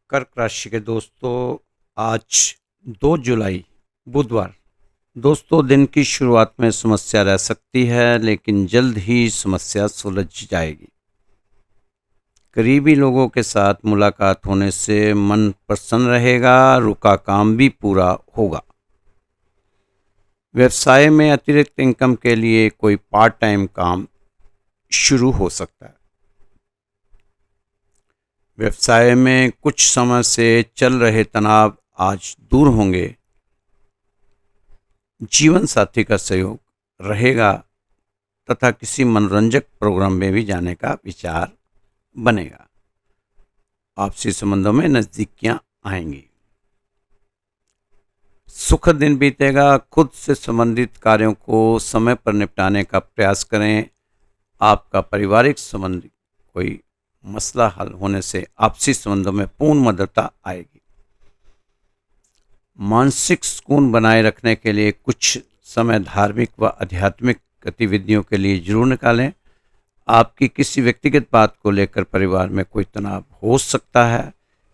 कर्क राशि के दोस्तों, आज 2 जुलाई बुधवार। दोस्तों, दिन की शुरुआत में समस्या रह सकती है, लेकिन जल्द ही समस्या सुलझ जाएगी। करीबी लोगों के साथ मुलाकात होने से मन प्रसन्न रहेगा, रुका काम भी पूरा होगा। व्यवसाय में अतिरिक्त इनकम के लिए कोई पार्ट टाइम काम शुरू हो सकता है। व्यवसाय में कुछ समय से चल रहे तनाव आज दूर होंगे। जीवन साथी का सहयोग रहेगा तथा किसी मनोरंजक प्रोग्राम में भी जाने का विचार बनेगा। आपसी संबंधों में नजदीकियां आएंगी। सुखद दिन बीतेगा। खुद से संबंधित कार्यों को समय पर निपटाने का प्रयास करें। आपका पारिवारिक संबंध कोई मसला हल होने से आपसी संबंधों में पूर्ण मधुरता आएगी। मानसिक सुकून बनाए रखने के लिए कुछ समय धार्मिक व आध्यात्मिक गतिविधियों के लिए जरूर निकालें। आपकी किसी व्यक्तिगत बात को लेकर परिवार में कोई तनाव हो सकता है।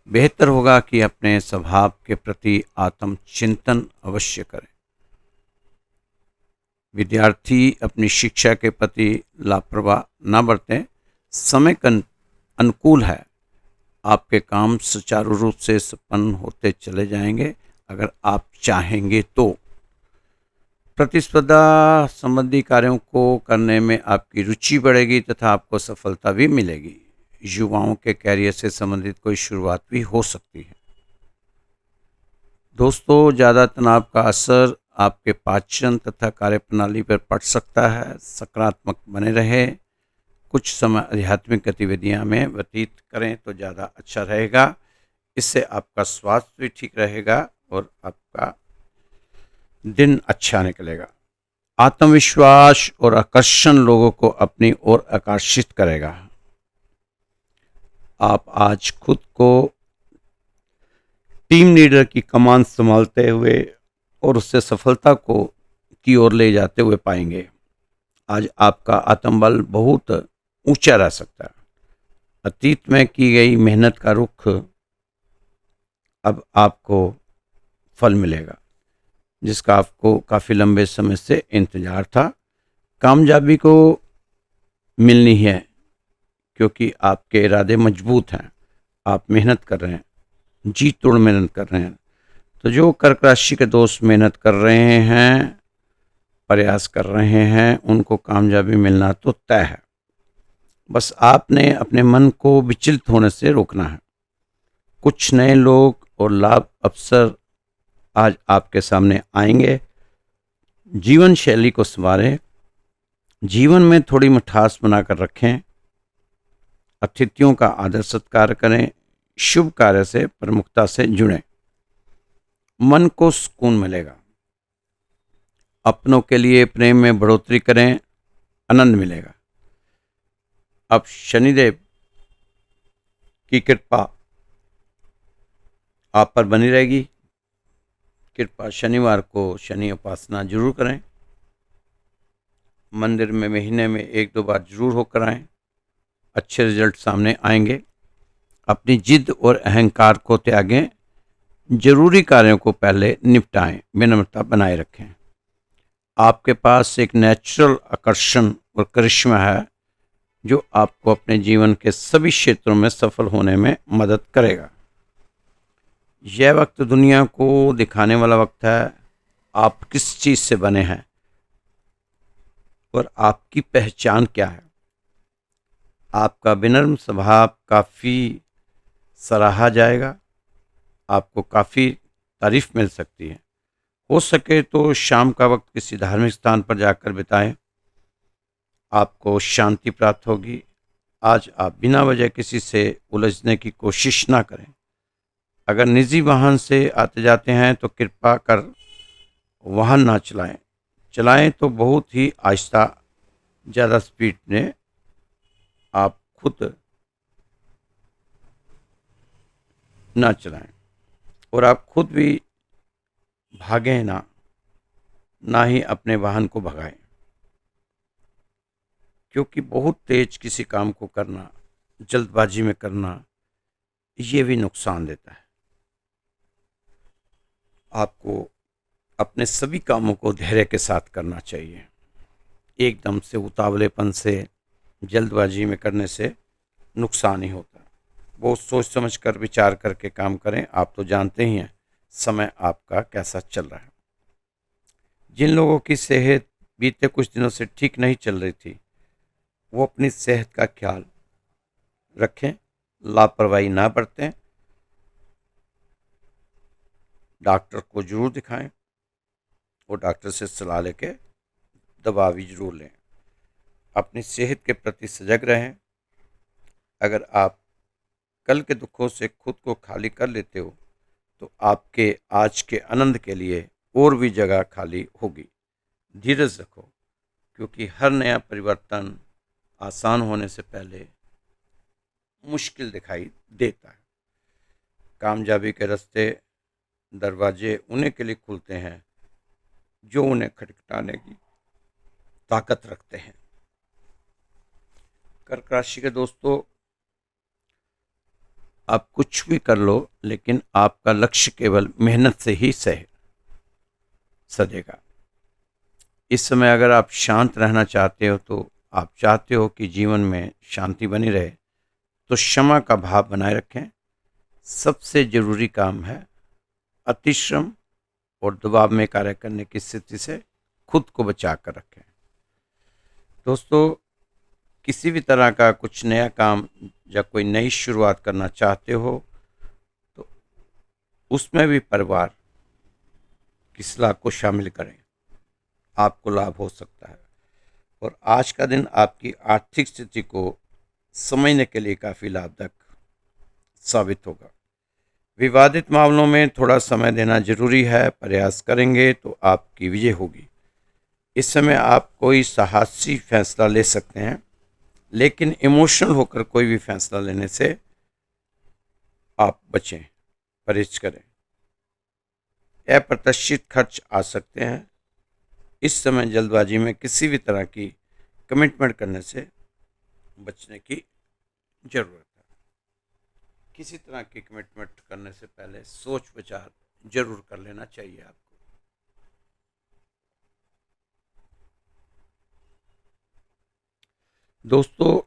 बेहतर होगा कि अपने स्वभाव के प्रति आत्मचिंतन अवश्य करें। विद्यार्थी अपनी शिक्षा के प्रति लापरवाह न बरतें। समय का अनुकूल है। आपके काम सुचारू रूप से संपन्न होते चले जाएंगे अगर आप चाहेंगे तो। प्रतिस्पर्धा संबंधी कार्यों को करने में आपकी रुचि बढ़ेगी तथा आपको सफलता भी मिलेगी। युवाओं के कैरियर से संबंधित कोई शुरुआत भी हो सकती है। दोस्तों, ज़्यादा तनाव का असर आपके पाचन तथा कार्यप्रणाली पर पड़ सकता है। सकारात्मक बने रहे। कुछ समय आध्यात्मिक गतिविधियां में व्यतीत करें तो ज़्यादा अच्छा रहेगा। इससे आपका स्वास्थ्य भी ठीक रहेगा और आपका दिन अच्छा निकलेगा। आत्मविश्वास और आकर्षण लोगों को अपनी ओर आकर्षित करेगा। आप आज खुद को टीम लीडर की कमान संभालते हुए और उससे सफलता को की ओर ले जाते हुए पाएंगे। आज आपका आत्मबल बहुत ऊंचा रह सकता है। अतीत में की गई मेहनत का रुख अब आपको फल मिलेगा, जिसका आपको काफ़ी लंबे समय से इंतजार था। कामयाबी को मिलनी है क्योंकि आपके इरादे मजबूत हैं। आप मेहनत कर रहे हैं, जी तोड़ मेहनत कर रहे हैं। तो जो कर्क राशि के दोस्त मेहनत कर रहे हैं, प्रयास कर रहे हैं, उनको कामयाबी मिलना तो तय है। बस आपने अपने मन को विचलित होने से रोकना है। कुछ नए लोग और लाभ अवसर आज आपके सामने आएंगे। जीवन शैली को संवारें। जीवन में थोड़ी मिठास बनाकर रखें। अतिथियों का आदर सत्कार करें। शुभ कार्य से प्रमुखता से जुड़ें। मन को सुकून मिलेगा। अपनों के लिए प्रेम में बढ़ोतरी करें, आनंद मिलेगा। अब शनिदेव की कृपा आप पर बनी रहेगी। कृपा शनिवार को शनि उपासना जरूर करें। मंदिर में महीने में 1-2 बार जरूर होकर आएं। अच्छे रिजल्ट सामने आएंगे। अपनी जिद और अहंकार को त्यागें। जरूरी कार्यों को पहले निपटाएं। विनम्रता बनाए रखें। आपके पास एक नेचुरल आकर्षण और करिश्मा है जो आपको अपने जीवन के सभी क्षेत्रों में सफल होने में मदद करेगा। यह वक्त दुनिया को दिखाने वाला वक्त है। आप किस चीज़ से बने हैं और आपकी पहचान क्या है। आपका विनम्र स्वभाव काफ़ी सराहा जाएगा। आपको काफ़ी तारीफ मिल सकती है। हो सके तो शाम का वक्त किसी धार्मिक स्थान पर जाकर बिताएं। आपको शांति प्राप्त होगी। आज आप बिना वजह किसी से उलझने की कोशिश ना करें। अगर निजी वाहन से आते जाते हैं तो कृपा कर वाहन ना चलाएं। चलाएं तो बहुत ही आहिस्ता, ज़्यादा स्पीड में आप खुद ना चलाएं और आप खुद भी भागें ना, ना ही अपने वाहन को भगाएं। क्योंकि बहुत तेज किसी काम को करना, जल्दबाजी में करना ये भी नुकसान देता है। आपको अपने सभी कामों को धैर्य के साथ करना चाहिए। एकदम से उतावलेपन से, जल्दबाजी में करने से नुकसान ही होता है। बहुत सोच समझ कर विचार करके काम करें। आप तो जानते ही हैं समय आपका कैसा चल रहा है। जिन लोगों की सेहत बीते कुछ दिनों से ठीक नहीं चल रही थी, वो अपनी सेहत का ख्याल रखें, लापरवाही ना बरतें, डॉक्टर को जरूर दिखाएं और डॉक्टर से सलाह लेके दवा भी जरूर लें। अपनी सेहत के प्रति सजग रहें। अगर आप कल के दुखों से खुद को खाली कर लेते हो तो आपके आज के आनंद के लिए और भी जगह खाली होगी। धीरज रखो, क्योंकि हर नया परिवर्तन आसान होने से पहले मुश्किल दिखाई देता है। कामयाबी के रास्ते, दरवाजे उन्हीं के लिए खुलते हैं जो उन्हें खटखटाने की ताकत रखते हैं। कर्क राशि के दोस्तों, आप कुछ भी कर लो, लेकिन आपका लक्ष्य केवल मेहनत से ही सधेगा। इस समय अगर आप शांत रहना चाहते हो, तो आप चाहते हो कि जीवन में शांति बनी रहे, तो क्षमा का भाव बनाए रखें। सबसे जरूरी काम है अतिश्रम और दबाव में कार्य करने की स्थिति से खुद को बचा कर रखें। दोस्तों, किसी भी तरह का कुछ नया काम या कोई नई शुरुआत करना चाहते हो, तो उसमें भी परिवार की सलाह को शामिल करें, आपको लाभ हो सकता है। और आज का दिन आपकी आर्थिक स्थिति को समझने के लिए काफ़ी लाभदायक साबित होगा। विवादित मामलों में थोड़ा समय देना जरूरी है। प्रयास करेंगे तो आपकी विजय होगी। इस समय आप कोई साहसी फैसला ले सकते हैं, लेकिन इमोशनल होकर कोई भी फैसला लेने से आप बचें, परहेज करें। अप्रत्याशित खर्च आ सकते हैं। इस समय जल्दबाजी में किसी भी तरह की कमिटमेंट करने से बचने की जरूरत है। किसी तरह की कमिटमेंट करने से पहले सोच विचार जरूर कर लेना चाहिए आपको। दोस्तों,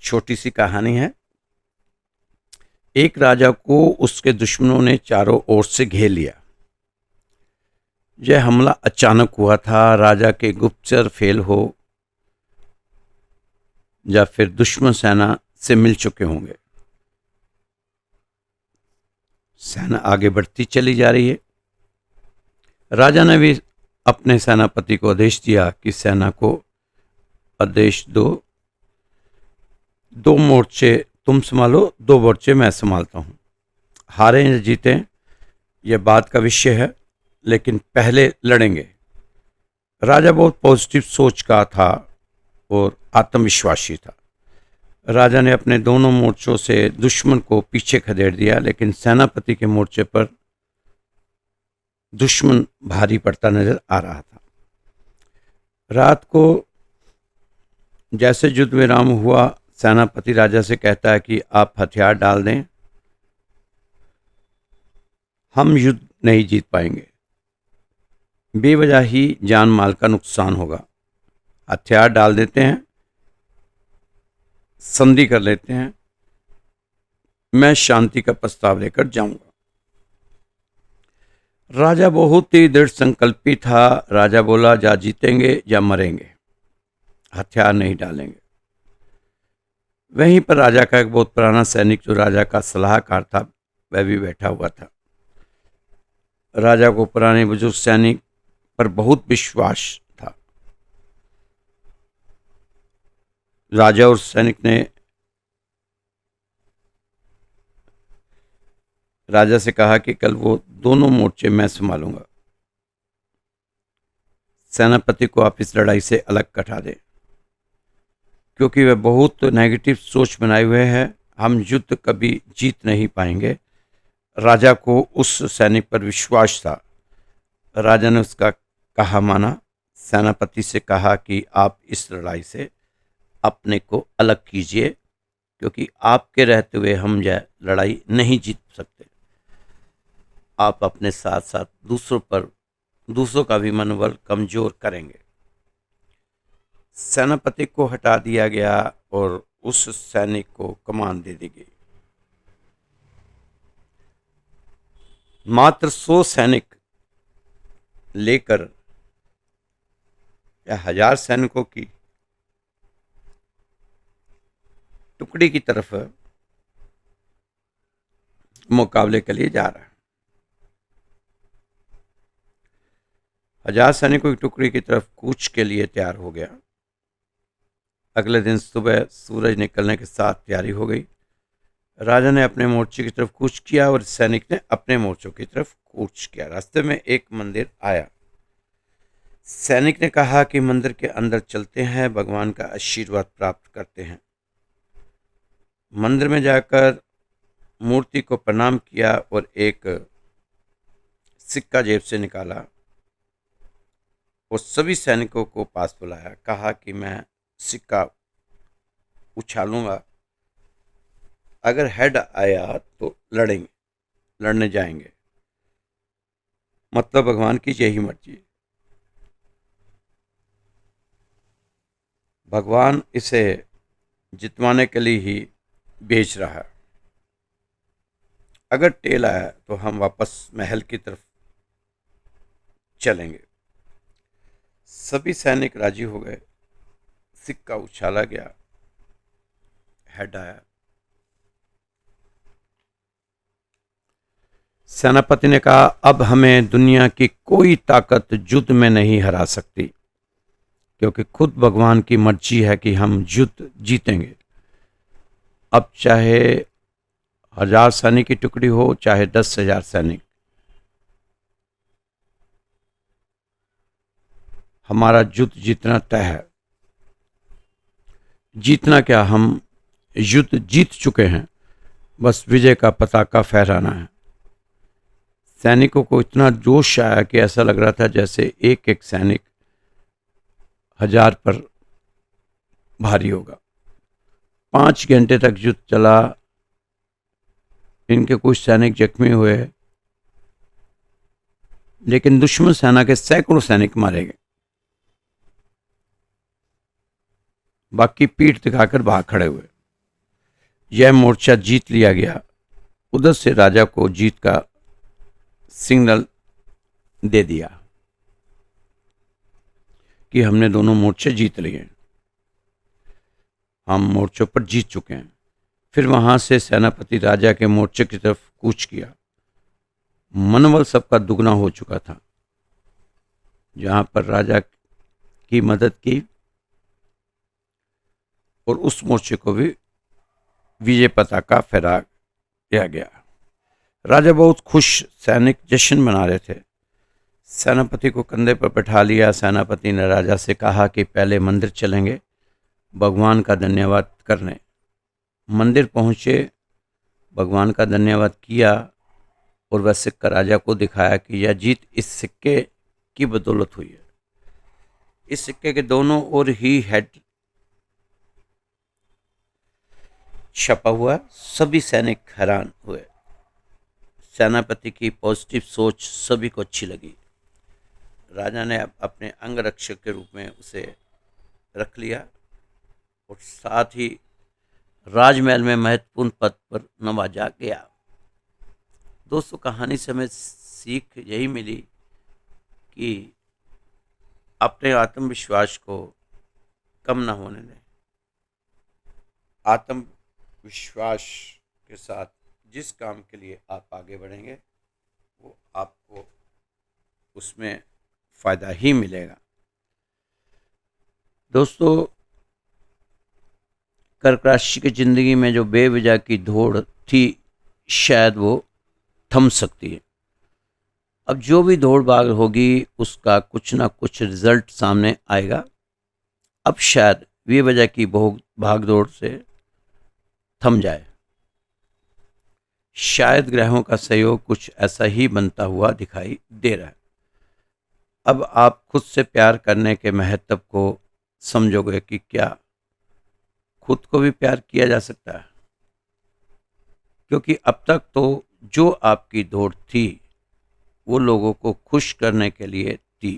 छोटी सी कहानी है। एक राजा को उसके दुश्मनों ने चारों ओर से घेर लिया। यह हमला अचानक हुआ था। राजा के गुप्तचर फेल हो या फिर दुश्मन सेना से मिल चुके होंगे। सेना आगे बढ़ती चली जा रही है। राजा ने भी अपने सेनापति को आदेश दिया कि सेना को आदेश दो, 2 मोर्चे तुम संभालो, 2 मोर्चे मैं संभालता हूं। हारे या जीते यह बात का विषय है, लेकिन पहले लड़ेंगे। राजा बहुत पॉजिटिव सोच का था और आत्मविश्वासी था। राजा ने अपने दोनों मोर्चों से दुश्मन को पीछे खदेड़ दिया, लेकिन सेनापति के मोर्चे पर दुश्मन भारी पड़ता नजर आ रहा था। रात को जैसे युद्ध विराम हुआ, सेनापति राजा से कहता है कि आप हथियार डाल दें, हम युद्ध नहीं जीत पाएंगे, बेवजह ही जान माल का नुकसान होगा। हथियार डाल देते हैं, संधि कर लेते हैं, मैं शांति का प्रस्ताव लेकर जाऊंगा। राजा बहुत ही दृढ़ संकल्पी था। राजा बोला, या जीतेंगे या मरेंगे, हथियार नहीं डालेंगे। वहीं पर राजा का एक बहुत पुराना सैनिक, जो राजा का सलाहकार था, वह भी बैठा हुआ था। राजा को पुराने बुजुर्ग सैनिक पर बहुत विश्वास था। राजा और सैनिक ने राजा से कहा कि कल वो दोनों मोर्चे मैं संभालूंगा। सेनापति को आप इस लड़ाई से अलग कटा दें, क्योंकि वह बहुत नेगेटिव सोच बनाए हुए हैं। हम युद्ध कभी जीत नहीं पाएंगे। राजा को उस सैनिक पर विश्वास था। राजा ने उसका कहा माना। सेनापति से कहा कि आप इस लड़ाई से अपने को अलग कीजिए, क्योंकि आपके रहते हुए हम यह लड़ाई नहीं जीत सकते। आप अपने साथ साथ दूसरों का भी मनोबल कमजोर करेंगे। सेनापति को हटा दिया गया और उस सैनिक को कमान दे दी गई। मात्र 100 सैनिक लेकर या 1000 सैनिकों की टुकड़ी की तरफ मुकाबले के लिए जा रहा है। 1000 सैनिकों की टुकड़ी की तरफ कूच के लिए तैयार हो गया। अगले दिन सुबह सूरज निकलने के साथ तैयारी हो गई। राजा ने अपने मोर्चे की तरफ कूच किया और सैनिक ने अपने मोर्चों की तरफ कूच किया। रास्ते में एक मंदिर आया। सैनिक ने कहा कि मंदिर के अंदर चलते हैं, भगवान का आशीर्वाद प्राप्त करते हैं। मंदिर में जाकर मूर्ति को प्रणाम किया और एक सिक्का जेब से निकाला और सभी सैनिकों को पास बुलाया। कहा कि मैं सिक्का उछालूंगा, अगर हेड आया तो लड़ने जाएंगे। मतलब भगवान की यही मर्जी। भगवान इसे जितवाने के लिए ही भेज रहा है। अगर टेल आया तो हम वापस महल की तरफ चलेंगे। सभी सैनिक राजी हो गए। सिक्का उछाला गया, हेड आया। सेनापति ने कहा, अब हमें दुनिया की कोई ताकत युद्ध में नहीं हरा सकती, क्योंकि खुद भगवान की मर्जी है कि हम युद्ध जीतेंगे। अब चाहे 1000 सैनिक की टुकड़ी हो, चाहे 10,000 सैनिक, हमारा युद्ध जीतना तय है। जीतना क्या, हम युद्ध जीत चुके हैं, बस विजय का पताका फहराना है। सैनिकों को इतना जोश आया कि ऐसा लग रहा था जैसे एक एक सैनिक 1000 पर भारी होगा। 5 घंटे तक युद्ध चला। इनके कुछ सैनिक जख्मी हुए, लेकिन दुश्मन सेना के सैकड़ों सैनिक मारे गए। बाकी पीठ दिखाकर भाग खड़े हुए। यह मोर्चा जीत लिया गया। उधर से राजा को जीत का सिग्नल दे दिया कि हमने दोनों मोर्चे जीत लिए, हम मोर्चों पर जीत चुके हैं। फिर वहां से सेनापति राजा के मोर्चे की तरफ कूच किया। मनोबल सबका दुगना हो चुका था। जहां पर राजा की मदद की और उस मोर्चे को भी विजय पताका फहरा दिया गया। राजा बहुत खुश, सैनिक जश्न मना रहे थे। सेनापति को कंधे पर बैठा लिया। सेनापति ने राजा से कहा कि पहले मंदिर चलेंगे भगवान का धन्यवाद करने। मंदिर पहुंचे, भगवान का धन्यवाद किया और वह सिक्का राजा को दिखाया कि यह जीत इस सिक्के की बदौलत हुई है। इस सिक्के के दोनों ओर ही हेड छपा हुआ। सभी सैनिक हैरान हुए। सेनापति की पॉजिटिव सोच सभी को अच्छी लगी। राजा ने अपने अंगरक्षक के रूप में उसे रख लिया और साथ ही राजमहल में महत्वपूर्ण पद पर नवाजा गया। दोस्तों, कहानी से हमें सीख यही मिली कि अपने आत्मविश्वास को कम ना होने दें। आत्मविश्वास के साथ जिस काम के लिए आप आगे बढ़ेंगे वो आपको उसमें फायदा ही मिलेगा। दोस्तों, कर्क राशि की जिंदगी में जो बेवजह की दौड़ थी, शायद वो थम सकती है। अब जो भी दौड़ भाग होगी उसका कुछ ना कुछ रिजल्ट सामने आएगा। अब शायद बेवजह की भाग दौड़ से थम जाए। शायद ग्रहों का सहयोग कुछ ऐसा ही बनता हुआ दिखाई दे रहा है। अब आप खुद से प्यार करने के महत्व को समझोगे कि क्या खुद को भी प्यार किया जा सकता है। क्योंकि अब तक तो जो आपकी दौड़ थी वो लोगों को खुश करने के लिए थी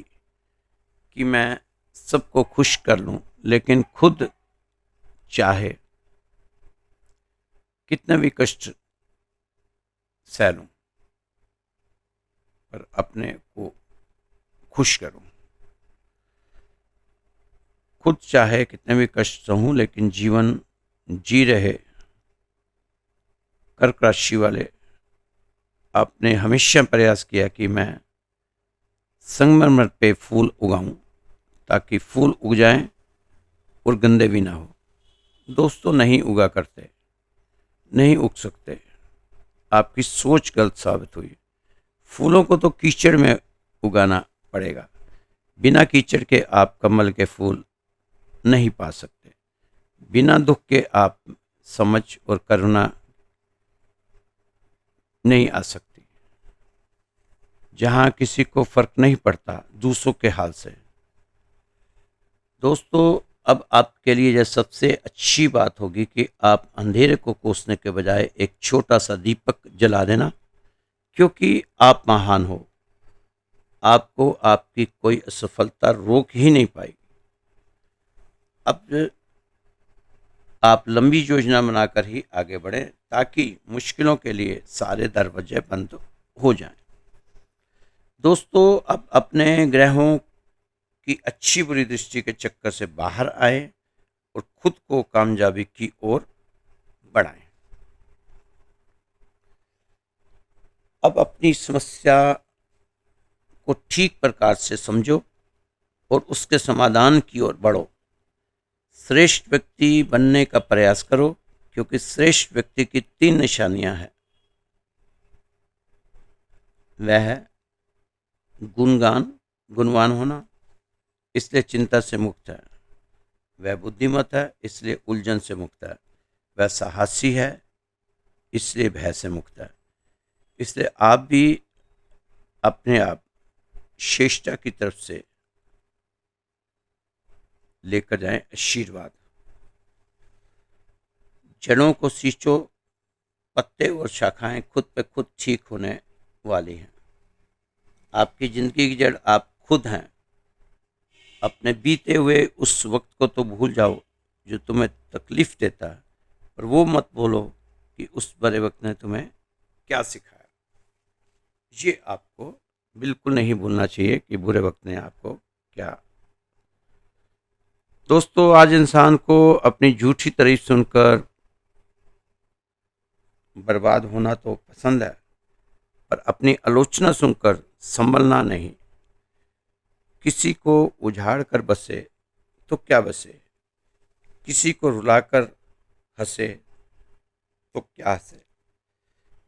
कि मैं सबको खुश कर लूं, लेकिन खुद चाहे कितने भी कष्ट सह लूं पर अपने को खुश करूं। खुद चाहे कितने भी कष्ट सहूं, लेकिन जीवन जी रहे कर्क राशि वाले आपने हमेशा प्रयास किया कि मैं संगमरमर पे फूल उगाऊं, ताकि फूल उग जाएं और गंदे भी ना हो। दोस्तों, नहीं उगा करते, नहीं उग सकते। आपकी सोच गलत साबित हुई। फूलों को तो कीचड़ में उगाना पड़ेगा। बिना कीचड़ के आप कमल के फूल नहीं पा सकते। बिना दुख के आप समझ और करुणा नहीं आ सकती। जहां किसी को फर्क नहीं पड़ता दूसरों के हाल से। दोस्तों, अब आपके लिए यह सबसे अच्छी बात होगी कि आप अंधेरे को कोसने के बजाय एक छोटा सा दीपक जला देना, क्योंकि आप महान हो। आपको आपकी कोई असफलता रोक ही नहीं पाएगी। अब आप लंबी योजना बनाकर ही आगे बढ़ें, ताकि मुश्किलों के लिए सारे दरवाजे बंद हो जाएं। दोस्तों, अब अपने ग्रहों की अच्छी बुरी दृष्टि के चक्कर से बाहर आए और खुद को कामयाबी की ओर बढ़ाएं। अब अपनी समस्या को ठीक प्रकार से समझो और उसके समाधान की ओर बढ़ो। श्रेष्ठ व्यक्ति बनने का प्रयास करो, क्योंकि श्रेष्ठ व्यक्ति की 3 निशानियां हैं। वह है गुणवान होना, इसलिए चिंता से मुक्त है। वह बुद्धिमत है, इसलिए उलझन से मुक्त है। वह साहसी है, इसलिए भय से मुक्त है। इसलिए आप भी अपने आप श्रेष्ठता की तरफ से लेकर जाएं आशीर्वाद। जड़ों को सींचो, पत्ते और शाखाएं खुद पे खुद ठीक होने वाली हैं। आपकी जिंदगी की जड़ आप खुद हैं। अपने बीते हुए उस वक्त को तो भूल जाओ जो तुम्हें तकलीफ देता है, पर वो मत बोलो कि उस बड़े वक्त ने तुम्हें क्या सिखाया। ये आपको बिल्कुल नहीं भूलना चाहिए कि बुरे वक्त ने आपको क्या। दोस्तों, आज इंसान को अपनी झूठी तारीफ सुनकर बर्बाद होना तो पसंद है, पर अपनी आलोचना सुनकर संभलना नहीं। किसी को उजाड़ कर बसे तो क्या बसे, किसी को रुलाकर हंसे तो क्या हंसे।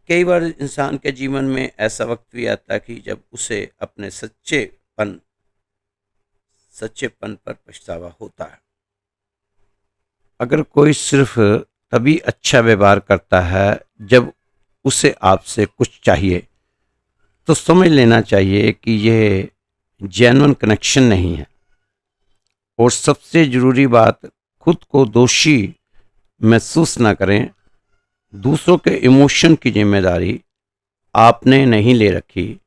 कई बार इंसान के जीवन में ऐसा वक्त भी आता है कि जब उसे अपने सच्चेपन पर पछतावा होता है। अगर कोई सिर्फ तभी अच्छा व्यवहार करता है जब उसे आपसे कुछ चाहिए, तो समझ लेना चाहिए कि यह जेन्युइन कनेक्शन नहीं है। और सबसे ज़रूरी बात, खुद को दोषी महसूस ना करें। दूसरों के इमोशन की जिम्मेदारी आपने नहीं ले रखी।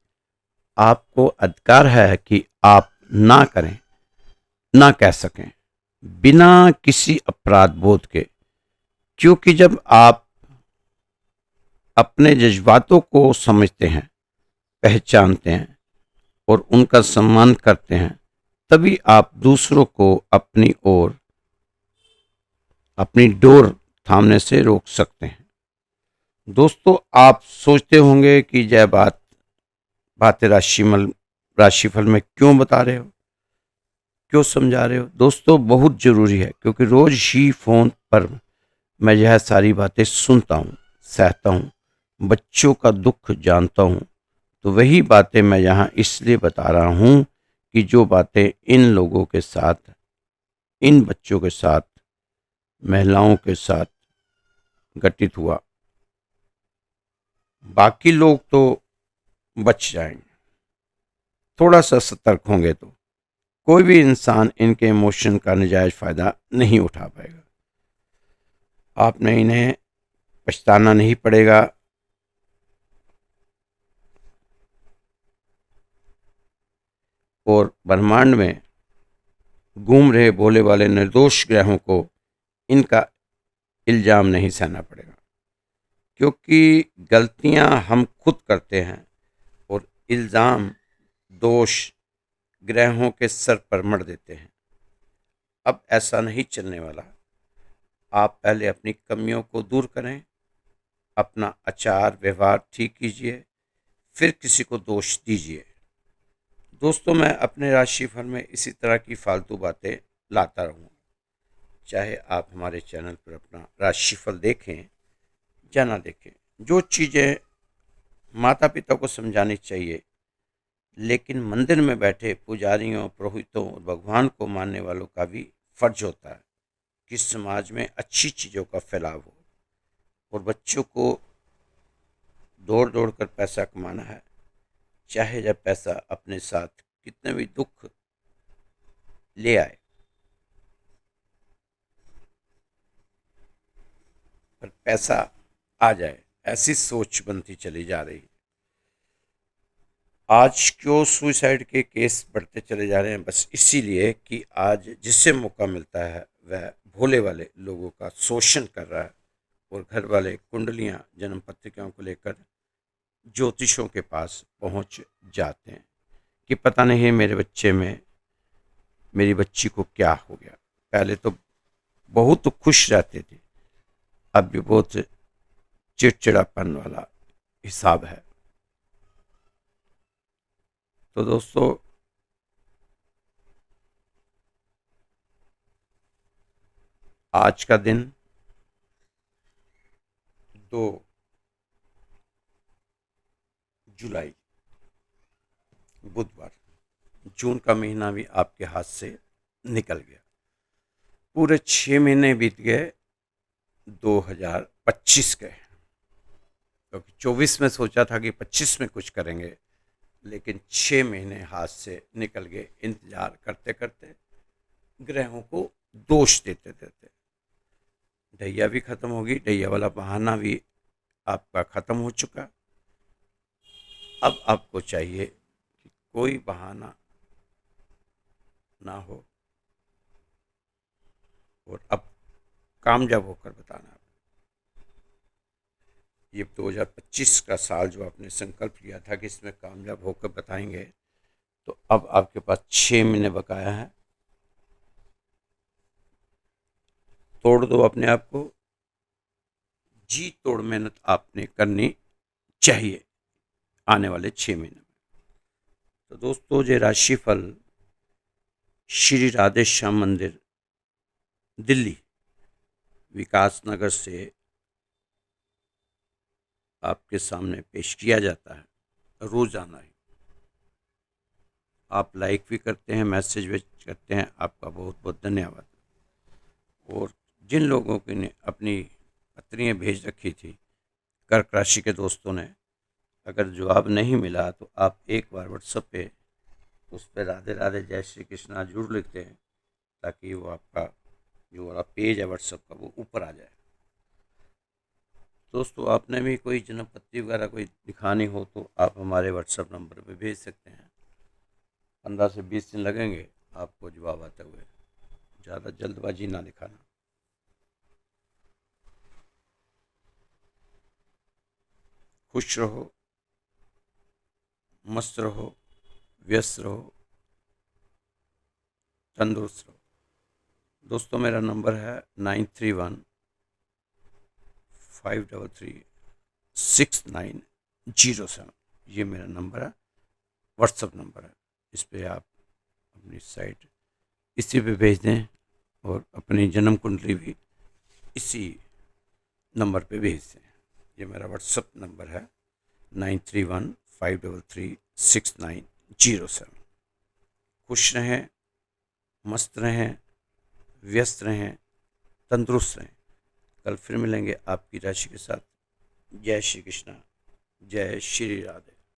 आपको अधिकार है कि आप ना करें, ना कह सकें, बिना किसी अपराध बोध के। क्योंकि जब आप अपने जज्बातों को समझते हैं, पहचानते हैं और उनका सम्मान करते हैं, तभी आप दूसरों को अपनी ओर अपनी डोर थामने से रोक सकते हैं। दोस्तों, आप सोचते होंगे कि यह बातें राशिफल में क्यों बता रहे हो, क्यों समझा रहे हो। दोस्तों, बहुत ज़रूरी है, क्योंकि रोज ही फ़ोन पर मैं यह सारी बातें सुनता हूँ, सहता हूँ, बच्चों का दुख जानता हूँ। तो वही बातें मैं यहाँ इसलिए बता रहा हूँ कि जो बातें इन लोगों के साथ, इन बच्चों के साथ, महिलाओं के साथ घटित हुआ, बाकी लोग तो बच जाएंगे। थोड़ा सा सतर्क होंगे तो कोई भी इंसान इनके इमोशन का नजायज फायदा नहीं उठा पाएगा। आपने इन्हें पछताना नहीं पड़ेगा। और ब्रह्मांड में घूम रहे भोले वाले निर्दोष ग्रहों को इनका इल्जाम नहीं सहना पड़ेगा, क्योंकि गलतियां हम खुद करते हैं और इल्जाम, दोष ग्रहों के सर पर मढ़ देते हैं। अब ऐसा नहीं चलने वाला। आप पहले अपनी कमियों को दूर करें, अपना आचार व्यवहार ठीक कीजिए, फिर किसी को दोष दीजिए। दोस्तों, मैं अपने राशिफल में इसी तरह की फालतू बातें लाता रहूँगा। चाहे आप हमारे चैनल पर अपना राशिफल देखें या ना देखें, जो चीज़ें माता पिता को समझानी चाहिए, लेकिन मंदिर में बैठे पुजारियों, पुरोहितों और भगवान को मानने वालों का भी फर्ज होता है कि समाज में अच्छी चीज़ों का फैलाव हो। और बच्चों को दौड़ दौड़ कर पैसा कमाना है, चाहे जब पैसा अपने साथ कितने भी दुख ले आए, पर पैसा आ जाए, ऐसी सोच बनती चली जा रही है। आज क्यों सुसाइड के केस बढ़ते चले जा रहे हैं? बस इसीलिए कि आज जिससे मौका मिलता है वह भोले वाले लोगों का शोषण कर रहा है और घर वाले कुंडलियां, जन्म पत्रिकाओं को लेकर ज्योतिषों के पास पहुंच जाते हैं कि पता नहीं मेरे बच्चे में, मेरी बच्ची को क्या हो गया। पहले तो बहुत खुश रहते थे, अब भी बहुत चिड़चिड़ापन वाला हिसाब है। तो दोस्तों, आज का दिन 2 जुलाई बुधवार, जून का महीना भी आपके हाथ से निकल गया। पूरे 6 महीने बीत गए 2025 के, क्योंकि 24 में सोचा था कि 25 में कुछ करेंगे, लेकिन 6 महीने हाथ से निकल गए इंतजार करते करते, ग्रहों को दोष देते देते। ढैया भी खत्म होगी, ढैया वाला बहाना भी आपका खत्म हो चुका। अब आपको चाहिए कि कोई बहाना ना हो और अब कामयाब होकर बताना। ये 2025 का साल जो आपने संकल्प लिया था कि इसमें कामयाब होकर बताएंगे, तो अब आपके पास 6 महीने बकाया है। तोड़ दो अपने आप को, जी तोड़ मेहनत आपने करनी चाहिए आने वाले 6 महीने में। तो दोस्तों, ये राशिफल श्री राधे श्याम मंदिर, दिल्ली विकास नगर से आपके सामने पेश किया जाता है रोजाना ही। आप लाइक भी करते हैं, मैसेज भी करते हैं, आपका बहुत बहुत धन्यवाद। और जिन लोगों की ने अपनी पत्रियाँ भेज रखी थी, कर्क राशि के दोस्तों ने, अगर जवाब नहीं मिला तो आप एक बार व्हाट्सएप पे उस पर राधे राधे जय श्री कृष्णा जरूर लिखते हैं, ताकि वो आपका जो वाला पेज है व्हाट्सएप का वो ऊपर आ जाए। दोस्तों, आपने भी कोई जन्म पत्री वगैरह कोई दिखानी हो तो आप हमारे व्हाट्सएप नंबर पे भेज सकते हैं। 15 से 20 दिन लगेंगे आपको जवाब आते हुए, ज़्यादा जल्दबाजी ना दिखाना। खुश रहो, मस्त रहो, व्यस्त रहो, तंदुरुस्त रहो। दोस्तों, मेरा नंबर है 9315336907। ये मेरा नंबर है, व्हाट्सएप नंबर है। इस पर आप अपनी साइट इसी पे भेज दें और अपनी जन्म कुंडली भी इसी नंबर पे भेज दें। ये मेरा व्हाट्सएप नंबर है 9315336907। खुश रहें, मस्त रहें, व्यस्त रहें, तंदुरुस्त रहें। कल फिर मिलेंगे आपकी राशि के साथ। जय श्री कृष्णा, जय श्री राधे।